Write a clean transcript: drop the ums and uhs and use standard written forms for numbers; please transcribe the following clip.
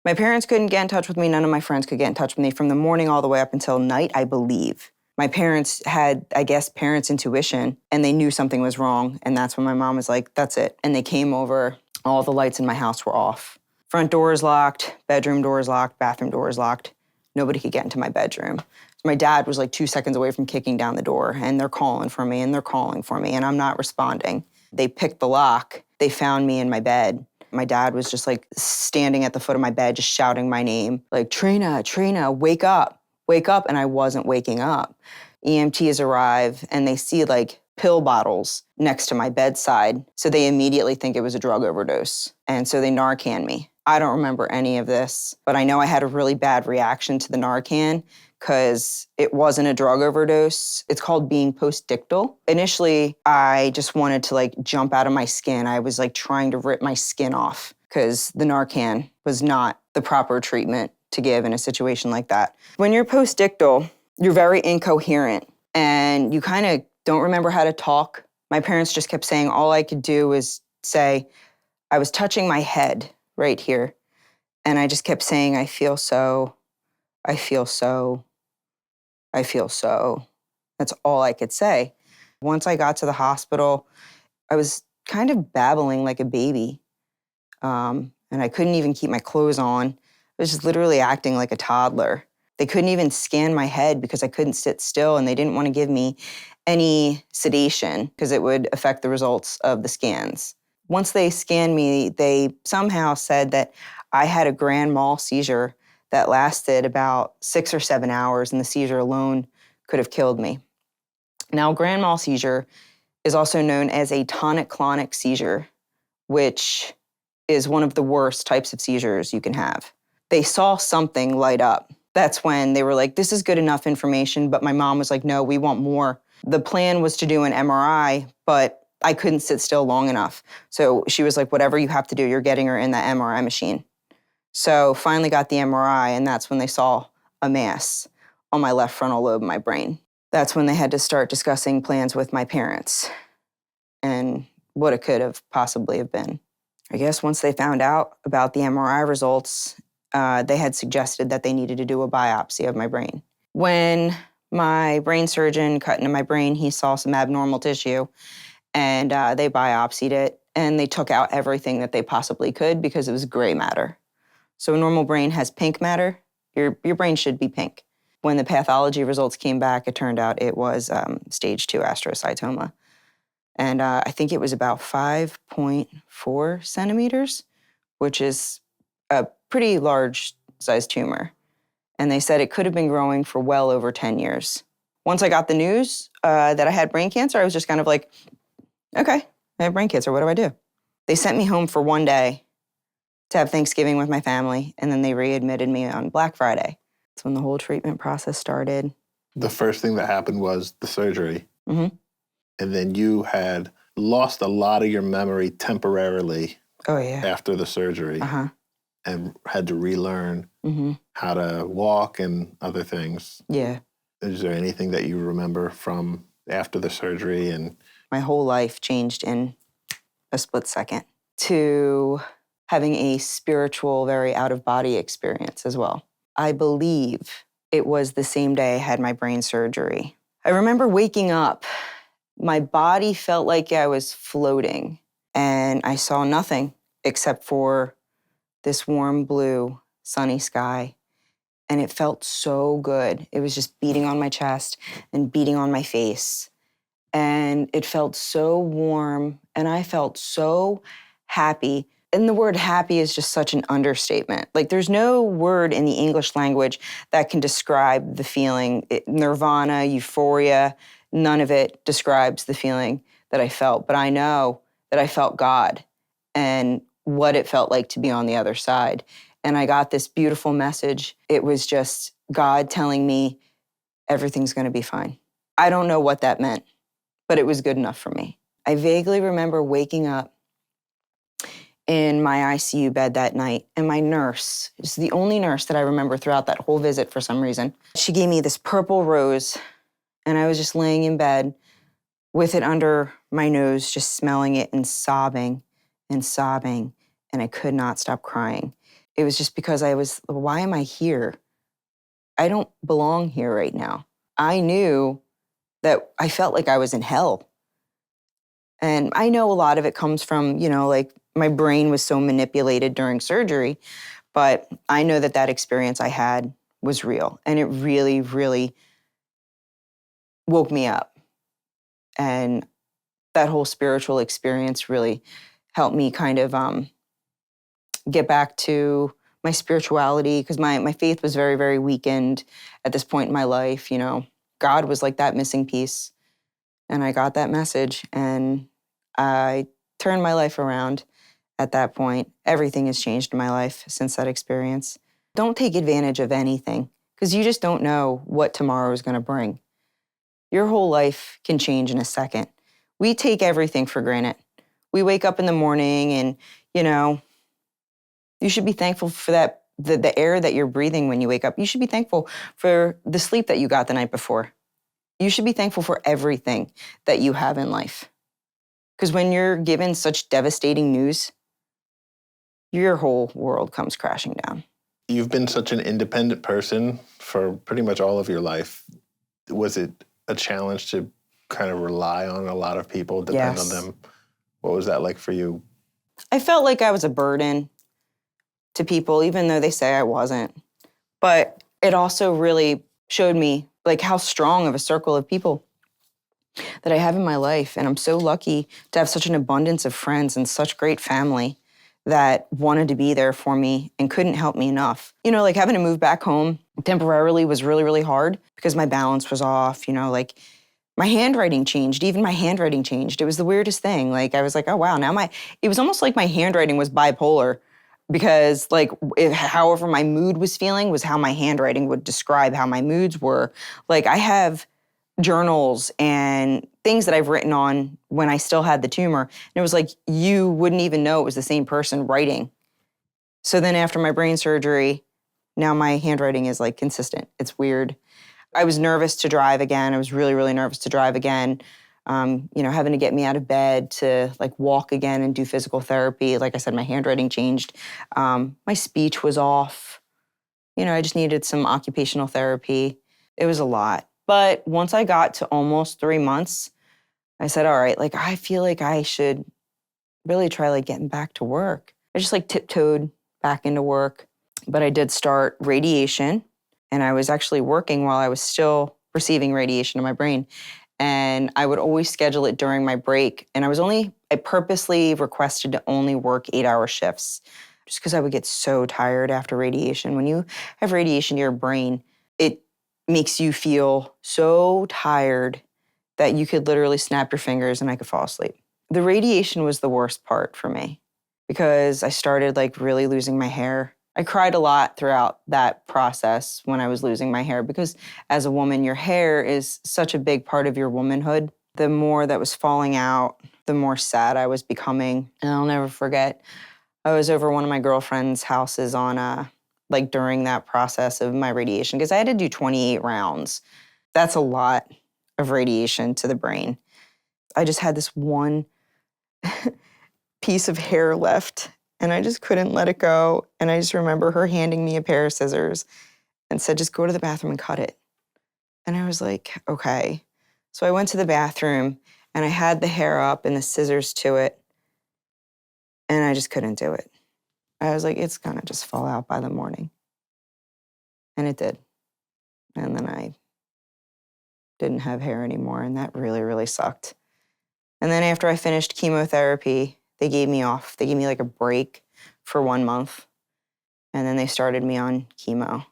My parents couldn't get in touch with me. None of my friends could get in touch with me from the morning all the way up until night, I believe. My parents had, I guess, parents' intuition, and they knew something was wrong. And that's when my mom was like, that's it. And they came over. All the lights in my house were off. Front door is locked, bedroom door is locked, bathroom door is locked. Nobody could get into my bedroom. My dad was like 2 seconds away from kicking down the door, and they're calling for me, and they're calling for me, and I'm not responding. They picked the lock. They found me in my bed. My dad was just like standing at the foot of my bed, just shouting my name, like, Trina, Trina, wake up, and I wasn't waking up. EMTs arrive, and they see like pill bottles next to my bedside, so they immediately think it was a drug overdose, and so they Narcan me. I don't remember any of this, but I know I had a really bad reaction to the Narcan because it wasn't a drug overdose. It's called being postdictal. Initially, I just wanted to like jump out of my skin. I was like trying to rip my skin off because the Narcan was not the proper treatment to give in a situation like that. When you're postdictal, you're very incoherent and you kind of don't remember how to talk. My parents just kept saying all I could do was say, I was touching my head right here. And I just kept saying, I feel so, I feel so, I feel so. That's all I could say. Once I got to the hospital, I was kind of babbling like a baby. And I couldn't even keep my clothes on. I was just literally acting like a toddler. They couldn't even scan my head because I couldn't sit still, and they didn't want to give me any sedation because it would affect the results of the scans. Once they scanned me, they somehow said that I had a grand mal seizure that lasted about 6 or 7 hours, and the seizure alone could have killed me. Now, grand mal seizure is also known as a tonic-clonic seizure, which is one of the worst types of seizures you can have. They saw something light up. That's when they were like, this is good enough information, but my mom was like, no, we want more. The plan was to do an MRI, but I couldn't sit still long enough. So she was like, whatever you have to do, you're getting her in that MRI machine. So finally got the MRI, and that's when they saw a mass on my left frontal lobe of my brain. That's when they had to start discussing plans with my parents and what it could have possibly have been. I guess once they found out about the MRI results, they had suggested that they needed to do a biopsy of my brain. When my brain surgeon cut into my brain, he saw some abnormal tissue, and they biopsied it, and they took out everything that they possibly could because it was gray matter. So a normal brain has pink matter. Your brain should be pink. When the pathology results came back, it turned out it was stage 2 astrocytoma. And I think it was about 5.4 centimeters, which is a pretty large sized tumor. And they said it could have been growing for well over 10 years. Once I got the news that I had brain cancer, I was just kind of like, okay, I have brain cancer, what do I do? They sent me home for one day to have Thanksgiving with my family, and then they readmitted me on Black Friday. That's when the whole treatment process started. The first thing that happened was the surgery. Mm-hmm. And then you had lost a lot of your memory temporarily after the surgery and had to relearn how to walk and other things. Yeah. Is there anything that you remember from after the surgery? And my whole life changed in a split second to having a spiritual, very out-of-body experience as well. I believe it was the same day I had my brain surgery. I remember waking up. My body felt like I was floating, and I saw nothing except for this warm blue, sunny sky, and it felt so good. It was just beating on my chest and beating on my face, and it felt so warm, and I felt so happy. And the word happy is just such an understatement. Like, there's no word in the English language that can describe the feeling. Nirvana, euphoria, none of it describes the feeling that I felt. But I know that I felt God and what it felt like to be on the other side. And I got this beautiful message. It was just God telling me everything's going to be fine. I don't know what that meant, but it was good enough for me. I vaguely remember waking up in my ICU bed that night, and my nurse, it's the only nurse that I remember throughout that whole visit for some reason, she gave me this purple rose, and I was just laying in bed with it under my nose, just smelling it and sobbing, and I could not stop crying. it was just because why am I here? I don't belong here right now. I knew that I felt like I was in hell. And I know a lot of it comes from, like my brain was so manipulated during surgery, but I know that experience I had was real. And it really, really woke me up. And that whole spiritual experience really helped me kind of get back to my spirituality, because my faith was very, very weakened at this point in my life. God was like that missing piece. And I got that message and I turned my life around at that point. Everything has changed in my life since that experience. Don't take advantage of anything, because you just don't know what tomorrow is going to bring. Your whole life can change in a second. We take everything for granted. We wake up in the morning and, you should be thankful for the air that you're breathing when you wake up. You should be thankful for the sleep that you got the night before. You should be thankful for everything that you have in life. Because when you're given such devastating news, your whole world comes crashing down. You've been such an independent person for pretty much all of your life. Was it a challenge to kind of rely on a lot of people, depend on them? What was that like for you? I felt like I was a burden to people, even though they say I wasn't. But it also really showed me like how strong of a circle of people that I have in my life. And I'm so lucky to have such an abundance of friends and such great family that wanted to be there for me and couldn't help me enough. Like having to move back home temporarily was really, really hard because my balance was off, like my handwriting changed. Even my handwriting changed. It was the weirdest thing. Like I was like, oh wow, it was almost like my handwriting was bipolar, because like however my mood was feeling was how my handwriting would describe how my moods were. Like I have journals and things that I've written on when I still had the tumor. And it was like, you wouldn't even know it was the same person writing. So then after my brain surgery, now my handwriting is like consistent. It's weird. I was nervous to drive again. I was really, really nervous to drive again. Having to get me out of bed to like walk again and do physical therapy. Like I said, my handwriting changed. My speech was off. I just needed some occupational therapy. It was a lot. But once I got to almost 3 months, I said, all right, like I feel like I should really try like getting back to work. I just like tiptoed back into work. But I did start radiation, and I was actually working while I was still receiving radiation in my brain. And I would always schedule it during my break. And I purposely requested to only work 8-hour shifts just because I would get so tired after radiation. When you have radiation to your brain, it makes you feel so tired that you could literally snap your fingers and I could fall asleep. The radiation was the worst part for me because I started like really losing my hair. I cried a lot throughout that process when I was losing my hair, because as a woman, your hair is such a big part of your womanhood. The more that was falling out, the more sad I was becoming. And I'll never forget, I was over one of my girlfriend's houses during that process of my radiation, because I had to do 28 rounds. That's a lot of radiation to the brain. I just had this one piece of hair left, and I just couldn't let it go. And I just remember her handing me a pair of scissors and said, just go to the bathroom and cut it. And I was like, okay. So I went to the bathroom and I had the hair up and the scissors to it, and I just couldn't do it. I was like, it's gonna just fall out by the morning. And it did. And then I didn't have hair anymore, and that really, really sucked. And then after I finished chemotherapy, they gave me off. They gave me like a break for 1 month. And then they started me on chemo.